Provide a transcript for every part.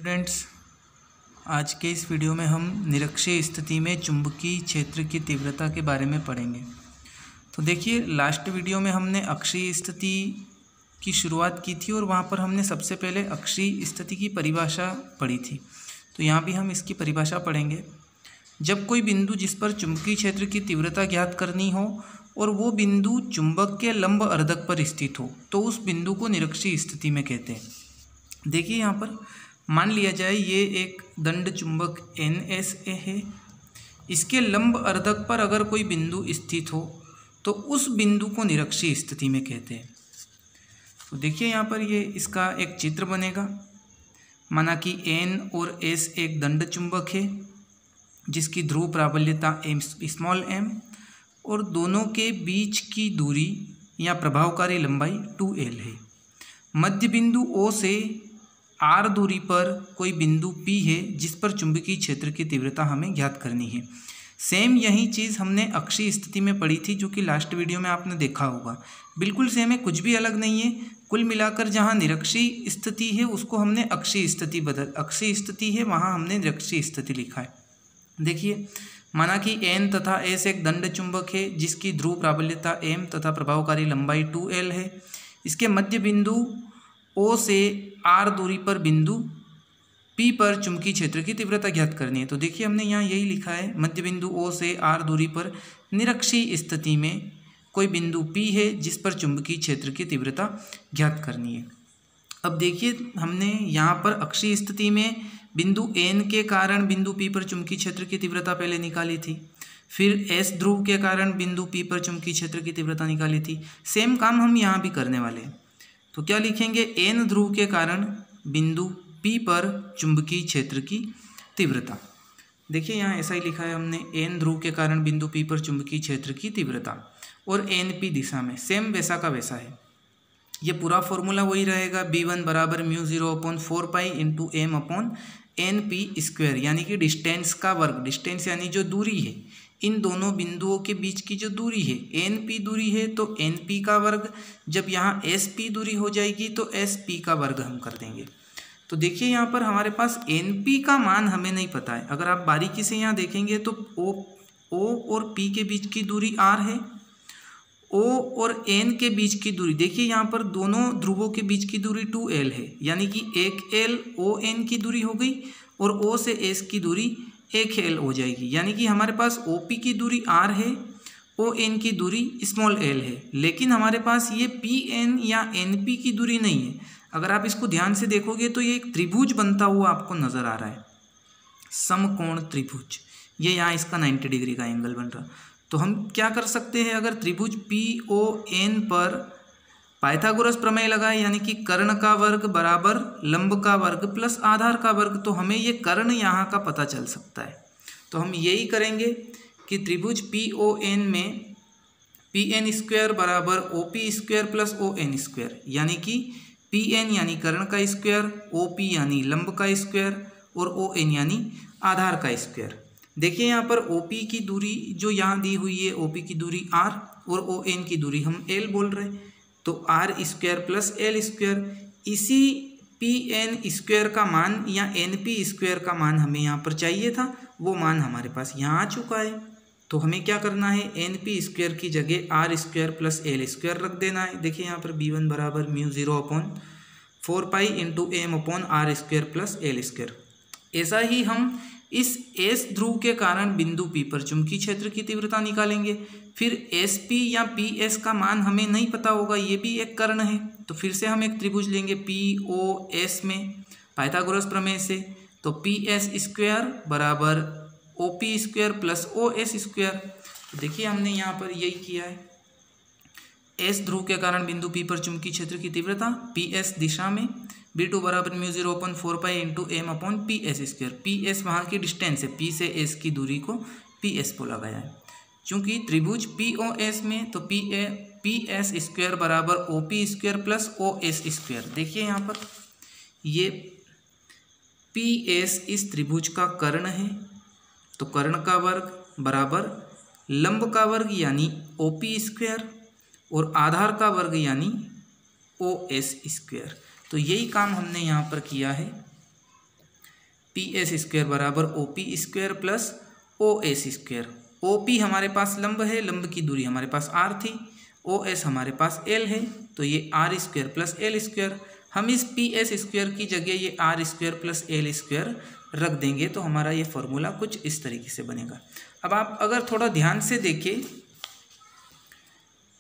Students, आज के इस वीडियो में हम निरक्षीय स्थिति में चुंबकीय क्षेत्र की तीव्रता के बारे में पढ़ेंगे। तो देखिए, लास्ट वीडियो में हमने अक्षीय स्थिति की शुरुआत की थी और वहाँ पर हमने सबसे पहले अक्षीय स्थिति की परिभाषा पढ़ी थी। तो यहाँ भी हम इसकी परिभाषा पढ़ेंगे। जब कोई बिंदु जिस पर चुंबकीय क्षेत्र की तीव्रता ज्ञात करनी हो और वो बिंदु चुंबक के लंब अर्धक पर स्थित हो तो उस बिंदु को निरक्षीय स्थिति में कहते हैं। देखिए, यहाँ पर मान लिया जाए ये एक दंड चुंबक NSA है। इसके लंब अर्धक पर अगर कोई बिंदु स्थित हो तो उस बिंदु को निरक्षीय स्थिति में कहते हैं। तो देखिए, यहाँ पर ये इसका एक चित्र बनेगा। माना कि N और S एक दंड चुंबक है जिसकी ध्रुव प्राबल्यता m और दोनों के बीच की दूरी या प्रभावकारी लंबाई 2L है। मध्य बिंदु O से R दूरी पर कोई बिंदु P है जिस पर चुंबकीय क्षेत्र की तीव्रता हमें ज्ञात करनी है। सेम यही चीज़ हमने अक्षीय स्थिति में पढ़ी थी, जो कि लास्ट वीडियो में आपने देखा होगा। बिल्कुल सेम है, कुछ भी अलग नहीं है। कुल मिलाकर जहाँ निरक्षीय स्थिति है उसको हमने अक्षीय स्थिति है वहाँ हमने निरक्षीय स्थिति लिखा है। देखिए, माना कि N तथा S एक दंड चुंबक है जिसकी ध्रुव प्राबल्यता m तथा प्रभावकारी लंबाई 2L है। इसके मध्य बिंदु O से R दूरी पर बिंदु P पर चुंबकीय क्षेत्र की तीव्रता ज्ञात करनी है। तो देखिए, हमने यहाँ यही लिखा है, मध्य बिंदु O से R दूरी पर निरक्षीय स्थिति में कोई बिंदु P है जिस पर चुंबकीय क्षेत्र की तीव्रता ज्ञात करनी है। अब देखिए, हमने यहाँ पर अक्षीय स्थिति में बिंदु N के कारण बिंदु P पर चुंबकीय क्षेत्र की तीव्रता पहले निकाली थी, फिर S ध्रुव के कारण बिंदु P पर चुंबकीय क्षेत्र की तीव्रता निकाली थी। सेम काम हम यहाँ भी करने वाले हैं। तो क्या लिखेंगे? N ध्रुव के कारण बिंदु P पर चुंबकीय क्षेत्र की तीव्रता। देखिए, यहाँ ऐसा ही लिखा है हमने, N ध्रुव के कारण बिंदु P पर चुंबकीय क्षेत्र की तीव्रता और NP दिशा में सेम वैसा का वैसा है। ये पूरा फॉर्मूला वही रहेगा, B1 बराबर μ0/4 पाई इंटू m/NP², यानी कि डिस्टेंस का वर्ग। डिस्टेंस यानी जो दूरी है, इन दोनों बिंदुओं के बीच की जो दूरी है, NP दूरी है तो NP का वर्ग। जब यहाँ SP दूरी हो जाएगी तो SP का वर्ग हम कर देंगे। तो देखिए, यहाँ पर हमारे पास NP का मान हमें नहीं पता है। अगर आप बारीकी से यहाँ देखेंगे तो O और P के बीच की दूरी R है। O और N के बीच की दूरी, देखिए यहाँ पर दोनों ध्रुवों के बीच की दूरी 2L है, यानी कि 1L ON की दूरी हो गई और O से S की दूरी 1L हो जाएगी। यानी कि हमारे पास OP की दूरी R है, ON की दूरी l है, लेकिन हमारे पास ये PN या NP की दूरी नहीं है। अगर आप इसको ध्यान से देखोगे तो ये एक त्रिभुज बनता हुआ आपको नजर आ रहा है, समकोण त्रिभुज। ये यहाँ इसका 90 डिग्री का एंगल बन रहा। तो हम क्या कर सकते हैं, अगर त्रिभुज PON पर पाइथागोरस प्रमेय लगाए, यानी कि कर्ण का वर्ग बराबर लंब का वर्ग प्लस आधार का वर्ग, तो हमें ये कर्ण यहाँ का पता चल सकता है। तो हम यही करेंगे कि त्रिभुज PON में PN² बराबर OP² प्लस ON², यानी कि PN यानी कर्ण का स्क्वायर, OP यानी लंब का स्क्वायर और ON यानी आधार का स्क्वायर। देखिए, यहाँ पर OP की दूरी जो यहाँ दी हुई है, OP की दूरी R और ON की दूरी हम L बोल रहे हैं, तो R² प्लस L²। इसी PN² का मान या NP² का मान हमें यहाँ पर चाहिए था, वो मान हमारे पास यहाँ आ चुका है। तो हमें क्या करना है, NP² की जगह R² प्लस L² रख देना है। देखिए, यहाँ पर B1 बराबर μ0/4 pi into m/R² plus L²। ऐसा ही हम इस S ध्रुव के कारण बिंदु P पर चुंबकीय क्षेत्र की तीव्रता निकालेंगे। फिर SP या PS का मान हमें नहीं पता होगा, ये भी एक कर्ण है। तो फिर से हम एक त्रिभुज लेंगे POS में पाइथागोरस प्रमेय से, तो PS² बराबर OP² प्लस OS²। तो देखिए, हमने यहाँ पर यही किया है। S ध्रुव के कारण बिंदु P पर चुंबकीय क्षेत्र की तीव्रता PS दिशा में, B2 बराबर μ0/4 पाई इंटू m/PS²। PS वहाँ की डिस्टेंस है, P से S की दूरी को PS बोला गया है। चूँकि त्रिभुज POS में, तो PS² बराबर OP² प्लस OS²। देखिए, यहाँ पर ये PS इस त्रिभुज का कर्ण है, तो कर्ण का वर्ग बराबर लंब का वर्ग यानी OP² और आधार का वर्ग यानी OS²। तो यही काम हमने यहाँ पर किया है। PS² बराबर OP² प्लस OS²। OP हमारे पास लंब है, लंब की दूरी हमारे पास r थी, OS हमारे पास l है, तो ये r² प्लस l²। हम इस PS² की जगह ये r² प्लस l² रख देंगे तो हमारा ये फॉर्मूला कुछ इस तरीके से बनेगा। अब आप अगर थोड़ा ध्यान से देखें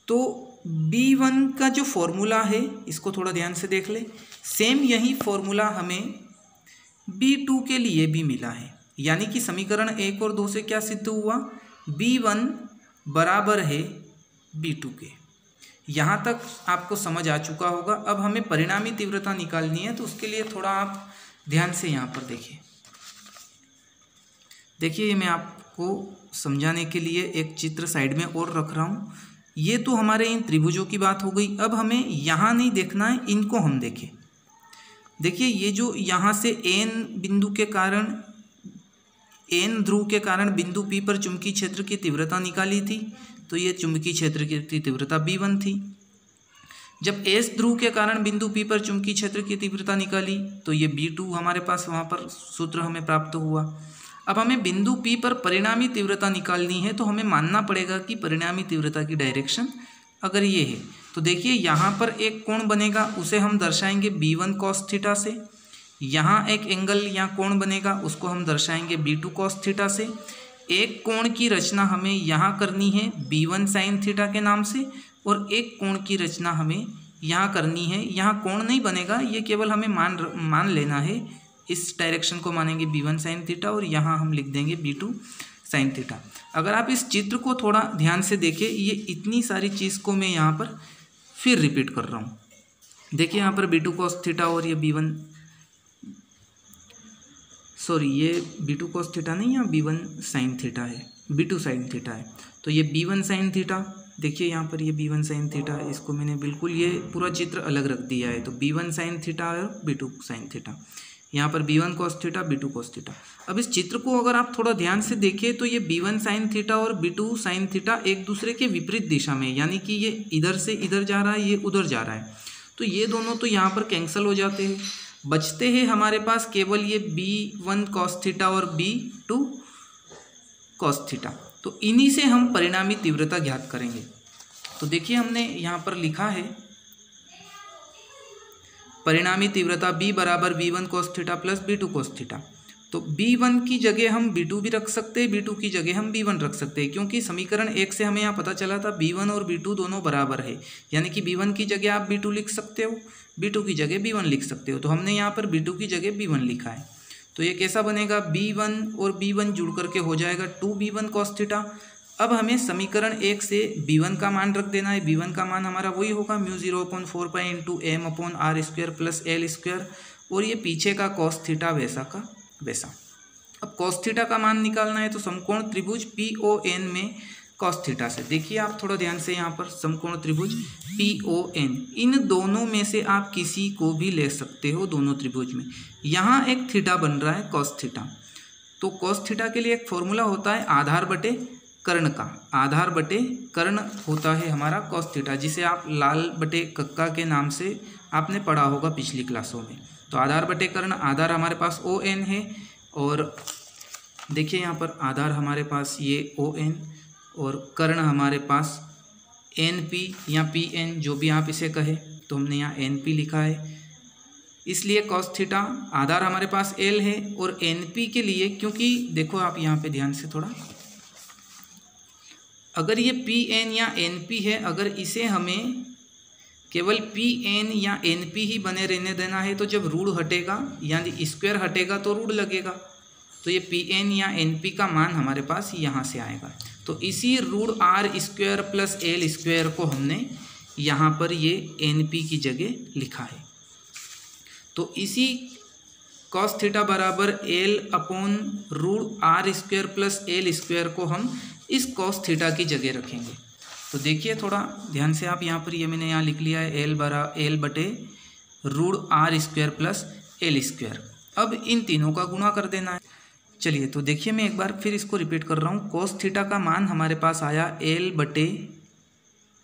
तो B1 का जो फॉर्मूला है इसको थोड़ा ध्यान से देख ले, सेम यही फॉर्मूला हमें B2 के लिए भी मिला है। यानी कि समीकरण 1 और 2 से क्या सिद्ध हुआ, B1 बराबर है B2 के। यहाँ तक आपको समझ आ चुका होगा। अब हमें परिणामी तीव्रता निकालनी है, तो उसके लिए थोड़ा आप ध्यान से यहाँ पर देखिए। देखिए मैं आपको समझाने के लिए एक चित्र साइड में और रख रहा हूँ। ये तो हमारे इन त्रिभुजों की बात हो गई। अब हमें यहाँ नहीं देखना है, इनको हम देखें। देखिए ये जो यहाँ से N बिंदु के कारण, N ध्रुव के कारण बिंदु P पर चुंबकीय क्षेत्र की तीव्रता निकाली थी, तो ये चुंबकीय क्षेत्र की तीव्रता B1 थी। जब S ध्रुव के कारण बिंदु P पर चुंबकीय क्षेत्र की तीव्रता निकाली तो ये B2 हमारे पास वहाँ पर सूत्र हमें प्राप्त हुआ। अब हमें बिंदु P पर परिणामी तीव्रता निकालनी है, तो हमें मानना पड़ेगा कि परिणामी तीव्रता की डायरेक्शन अगर ये है तो देखिए यहाँ पर एक कोण बनेगा, उसे हम दर्शाएंगे B1 cos थीटा से। यहाँ एक एंगल या कोण बनेगा, उसको हम दर्शाएंगे B2 cos थीटा से। एक कोण की रचना हमें यहाँ करनी है B1 sin थीटा के नाम से, और एक कोण की रचना हमें यहाँ करनी है। यहाँ कोण नहीं बनेगा, ये केवल हमें मान लेना है। इस डायरेक्शन को मानेंगे B1 sin थीटा और यहाँ हम लिख देंगे B2 sin थीटा। अगर आप इस चित्र को थोड़ा ध्यान से देखें, ये इतनी सारी चीज़ को मैं यहाँ पर फिर रिपीट कर रहा हूँ। देखिए यहाँ पर B2 cos थीटा और ये ये B2 cos थीटा नहीं, यहाँ B1 sin थीटा है, B2 sin थीटा है। तो ये B1 sin थीटा, देखिए यहाँ पर ये B1 sin थीटा है, इसको मैंने बिल्कुल ये पूरा चित्र अलग रख दिया है। तो B1 sin थीटा और B2 sin थीटा, यहाँ पर B1 cos theta, B2 cos theta. अब इस चित्र को अगर आप थोड़ा ध्यान से देखें तो ये B1 sin थीटा और B2 sin थीटा एक दूसरे के विपरीत दिशा में, यानी कि ये इधर से इधर जा रहा है, ये उधर जा रहा है। तो ये दोनों तो यहाँ पर कैंसिल हो जाते हैं, बचते हैं हमारे पास केवल ये B1 cos थीटा और B2 cos थीटा। तो इन्हीं से हम परिणामी तीव्रता ज्ञात करेंगे। तो देखिए हमने यहाँ पर लिखा है परिणामी तीव्रता B बराबर B1 cos theta plus B2 cos theta. तो B1 की जगह हम B2 भी रख सकते हैं, B2 की जगह हम B1 रख सकते हैं, क्योंकि समीकरण 1 से हमें यहाँ पता चला था B1 और B2 दोनों बराबर है। यानी कि B1 की जगह आप B2 लिख सकते हो, B2 की जगह B1 लिख सकते हो। तो हमने यहाँ पर B2 की जगह B1 लिखा है। तो ये कैसा बनेगा, B1 और B1 जुड़ करके हो जाएगा 2B1 cos थीटा। अब हमें समीकरण 1 से B1 का मान रख देना है। B1 का मान हमारा वही होगा μ0/4 pi into m/r² plus l², और ये पीछे का cos थीटा वैसा का वैसा। अब cos थीटा का मान निकालना है, तो समकोण त्रिभुज PON में cos थीटा से, देखिए आप थोड़ा ध्यान से यहाँ पर समकोण त्रिभुज PON, इन दोनों में से आप किसी को भी ले सकते हो। दोनों त्रिभुज में यहाँ एक थीटा बन रहा है cos थीटा। तो cos थीटा के लिए एक फॉर्मूला होता है आधार बटे कर्ण का, आधार बटे कर्ण होता है हमारा cos थीटा, जिसे आप लाल बटे कक्का के नाम से आपने पढ़ा होगा पिछली क्लासों में। तो आधार बटे कर्ण, आधार हमारे पास ON है, और देखिए यहाँ पर आधार हमारे पास ये ON और कर्ण हमारे पास NP या PN, जो भी आप इसे कहे, तो हमने यहाँ NP लिखा है। इसलिए cos थीटा आधार हमारे पास L है, और NP के लिए, क्योंकि देखो आप यहाँ पे ध्यान से थोड़ा, अगर ये PN या NP है, अगर इसे हमें केवल PN या NP ही बने रहने देना है, तो जब रूट हटेगा यानी स्क्वायर हटेगा तो रूट लगेगा। तो ये PN या NP का मान हमारे पास यहाँ से आएगा। तो इसी रूट r² प्लस l² को हमने यहाँ पर ये NP की जगह लिखा है। तो इसी cos थीटा बराबर L/√r² प्लस l² को हम इस cos थीटा की जगह रखेंगे। तो देखिए थोड़ा ध्यान से आप, यहाँ पर ये मैंने यहाँ लिख लिया है L बटे √r² प्लस l²। अब इन तीनों का गुणा कर देना है। चलिए तो देखिए मैं एक बार फिर इसको रिपीट कर रहा हूँ। cos थीटा का मान हमारे पास आया L बटे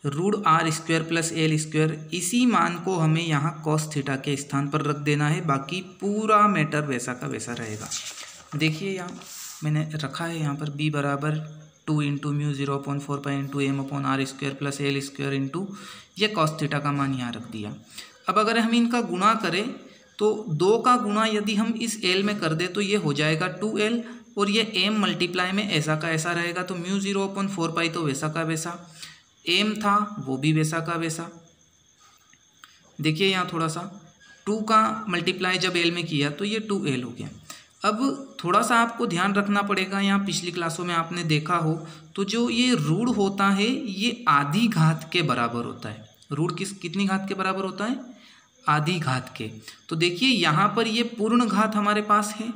√r² प्लस l², इसी मान को हमें यहाँ cos थीटा के स्थान पर रख देना है, बाकी पूरा मैटर वैसा का वैसा रहेगा। देखिए यहाँ मैंने रखा है यहाँ पर b बराबर 2 into mu 0/4 pi into m/r² plus l² into ये cos थीटा का मान यहाँ रख दिया। अब अगर हम इनका गुणा करें तो 2 का गुणा यदि हम इस l में कर दें तो ये हो जाएगा 2l, और ये m मल्टीप्लाई में ऐसा का ऐसा रहेगा, तो म्यू 0/4 पाई तो वैसा का वैसा, m था वो भी वैसा का वैसा। देखिए यहाँ थोड़ा सा 2 का मल्टीप्लाई जब l में किया तो ये 2l हो गया। अब थोड़ा सा आपको ध्यान रखना पड़ेगा, यहाँ पिछली क्लासों में आपने देखा हो तो जो ये रूट होता है ये आधी घात के बराबर होता है। रूट कितनी घात के बराबर होता है? आधी घात के। तो देखिए यहाँ पर ये पूर्ण घात हमारे पास है,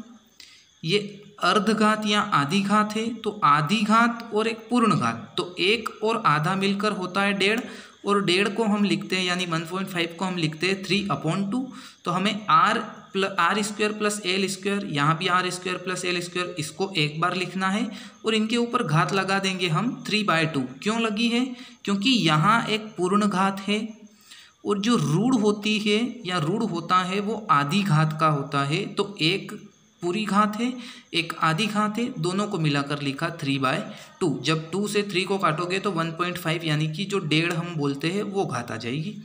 ये अर्ध घात या आधी घात है, तो आधी घात और एक पूर्ण घात, तो 1 और आधा मिलकर होता है 1.5, और 1.5 को हम लिखते हैं यानी 1.5 को हम लिखते हैं 3/2। तो हमें r² प्लस l², यहाँ भी r² प्लस l², इसको एक बार लिखना है और इनके ऊपर घात लगा देंगे हम 3/2। क्यों लगी है? क्योंकि यहाँ एक पूर्ण घात है और जो रूट होती है या रूट होता है वो आधी घात का होता है, तो एक पूरी घात है एक आधी घात है, दोनों को मिलाकर लिखा 3/2। जब 2 से 3 को काटोगे तो 1.5 यानी कि जो 1.5 हम बोलते हैं वो घात आ जाएगी।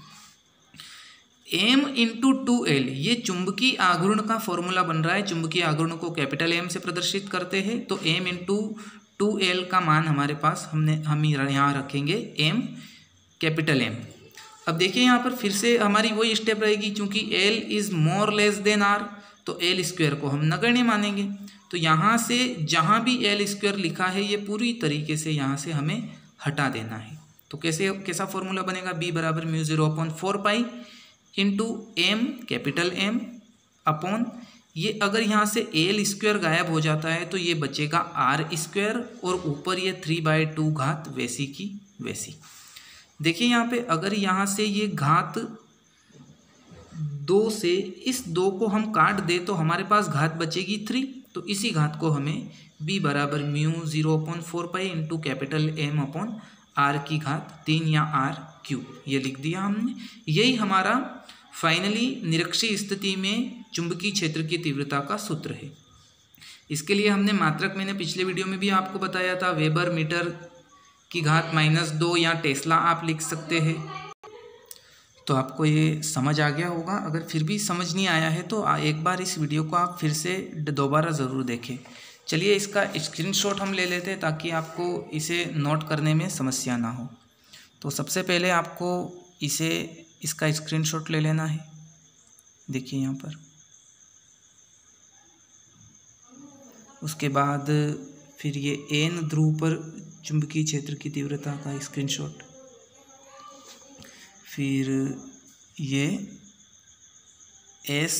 m इंटू 2l, ये चुंबकीय आघूर्ण का फॉर्मूला बन रहा है। चुंबकीय आघूर्ण को कैपिटल M से प्रदर्शित करते हैं, तो m इंटू 2l का मान हमारे पास हम यहाँ रखेंगे m कैपिटल M। अब देखिए यहाँ पर फिर से हमारी वही स्टेप रहेगी, क्योंकि l is more less than r, तो l² को हम नगण्य मानेंगे। तो यहाँ से जहाँ भी l² लिखा है ये पूरी तरीके से यहाँ से हमें हटा देना है। तो कैसा फॉर्मूला बनेगा? b बराबर mu 0/4 pi into m capital M upon, ये अगर यहाँ से l² गायब हो जाता है तो ये बचेगा r², और ऊपर ये 3/2 घात वैसी की वैसी। देखिए यहाँ पे अगर यहाँ से ये घात 2 से इस 2 को हम काट दे तो हमारे पास घात बचेगी 3, तो इसी घात को हमें b बराबर mu 0/4 pi into capital M upon r की घात 3 या r³ ये लिख दिया हमने। यही हमारा फाइनली निरक्षीय स्थिति में चुंबकीय क्षेत्र की तीव्रता का सूत्र है। इसके लिए हमने मात्रक, मैंने पिछले वीडियो में भी आपको बताया था, वेबर मीटर की घात -2 या टेस्ला आप लिख सकते हैं। तो आपको ये समझ आ गया होगा। अगर फिर भी समझ नहीं आया है तो एक बार इस वीडियो को आप फिर से दोबारा ज़रूर देखें। चलिए इसका स्क्रीनशॉट हम ले लेते हैं ताकि आपको इसे नोट करने में समस्या ना हो। तो सबसे पहले आपको इसका स्क्रीनशॉट ले लेना है। देखिए यहाँ पर, उसके बाद फिर ये n ध्रुव पर चुंबकीय क्षेत्र की तीव्रता का स्क्रीनशॉट, फिर ये s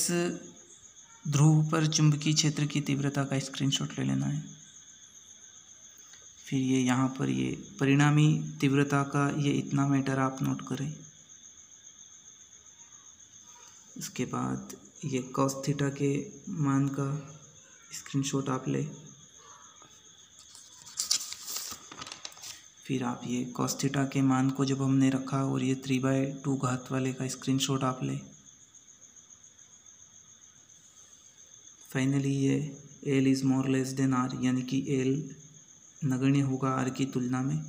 ध्रुव पर चुंबकीय क्षेत्र की तीव्रता का स्क्रीनशॉट ले लेना है। फिर ये यहाँ पर ये परिणामी तीव्रता का ये इतना मीटर आप नोट करें। उसके बाद ये cos थीटा के मान का स्क्रीनशॉट आप ले, फिर आप ये cos थीटा के मान को जब हमने रखा और ये 3/2 घात वाले का स्क्रीनशॉट आप ले। फाइनली ये l is more less than r, यानी कि l नगण्य होगा r की तुलना में,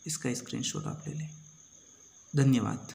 इसका स्क्रीनशॉट आप ले लें। धन्यवाद।